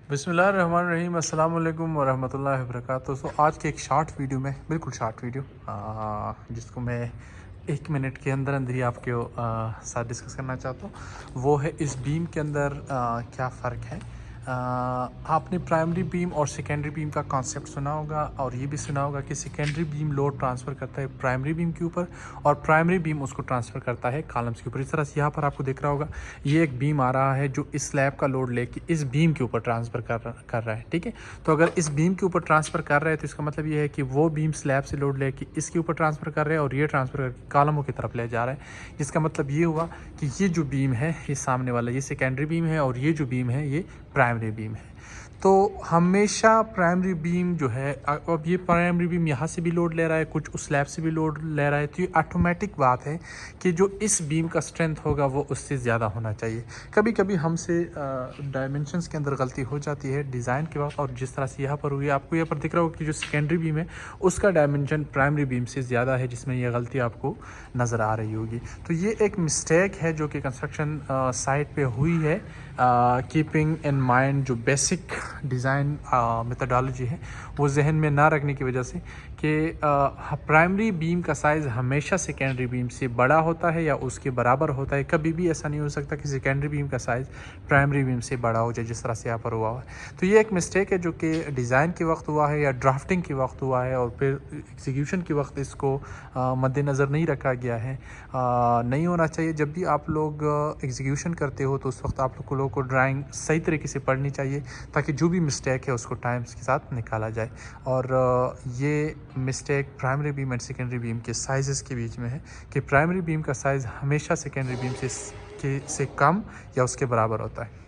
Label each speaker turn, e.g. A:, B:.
A: बिस्मिल्लाहिर्रहमानिर्रहीम, अस्सलाम वालेकुम वरहमतुल्लाहि वबरकातुहू। तो आज के एक शॉर्ट वीडियो में, बिल्कुल शॉर्ट वीडियो जिसको मैं 1 मिनट के अंदर अंदर ही आपके साथ डिस्कस करना चाहता हूँ, वो है इस बीम के अंदर क्या फ़र्क है। आपने प्राइमरी बीम और सेकेंडरी बीम का कॉन्सेप्ट सुना होगा और ये भी सुना होगा कि सेकेंडरी बीम लोड ट्रांसफ़र करता है प्राइमरी बीम के ऊपर और प्राइमरी बीम उसको ट्रांसफ़र करता है कॉलम्स के ऊपर। इस तरह से यहाँ पर आपको दिख रहा होगा, ये एक बीम आ रहा है जो इस स्लैब का लोड लेके इस बीम के ऊपर ट्रांसफ़र कर रहा है। ठीक है, तो अगर इस बीम के ऊपर ट्रांसफ़र कर रहा है तो इसका मतलब ये है कि वो बीम स्लैब से लोड लेके इसके ऊपर ट्रांसफ़र कर रहे हैं और ये ट्रांसफ़र करके कॉलमों की तरफ ले जा रहा है। जिसका मतलब ये हुआ कि ये जो बीम है, ये सामने वाला, ये सेकेंडरी बीम है और ये जो बीम है ये प्राइमरी बीम है। तो हमेशा प्राइमरी बीम जो है, अब ये प्राइमरी बीम यहाँ से भी लोड ले रहा है, कुछ उस स्लैब से भी लोड ले रहा है, तो ये ऑटोमेटिक बात है कि जो इस बीम का स्ट्रेंथ होगा वो उससे ज़्यादा होना चाहिए। कभी कभी हमसे डायमेंशंस के अंदर गलती हो जाती है डिज़ाइन के वक्त, और जिस तरह से यहाँ पर हुई, आपको यहाँ पर दिख रहा होगा कि जो सेकेंडरी बीम है उसका डायमेंशन प्राइमरी बीम से ज़्यादा है, जिसमें यह गलती आपको नज़र आ रही होगी। तो ये एक मिस्टेक है जो कि कंस्ट्रक्शन साइट पे हुई है, कीपिंग इन माइंड जो बेसिक डिज़ाइन मेथडोलॉजी है वो जहन में ना रखने की वजह से कि प्राइमरी बीम का साइज़ हमेशा सेकेंडरी बीम से बड़ा होता है या उसके बराबर होता है। कभी भी ऐसा नहीं हो सकता कि सेकेंडरी बीम का साइज़ प्राइमरी बीम से बड़ा हो जाए, जिस तरह से यहाँ पर हुआ है। तो ये एक मिस्टेक है जो कि डिज़ाइन के वक्त हुआ है या ड्राफ्टिंग के वक्त हुआ है और फिर एग्जीक्यूशन के वक्त इसको मद्देनज़र नहीं रखा गया है। नहीं होना चाहिए। जब भी आप लोग एग्जीक्यूशन करते हो तो उस वक्त आप लोगों को ड्राइंग सही तरीके से पढ़नी चाहिए ताकि जो भी मिस्टेक है उसको टाइम्स के साथ निकाला जाए। और ये mistake primary beam and secondary beam के साइज़ के बीच में है कि प्राइमरी बीम का साइज़ हमेशा सेकेंडरी बीम से कम या उसके बराबर होता है।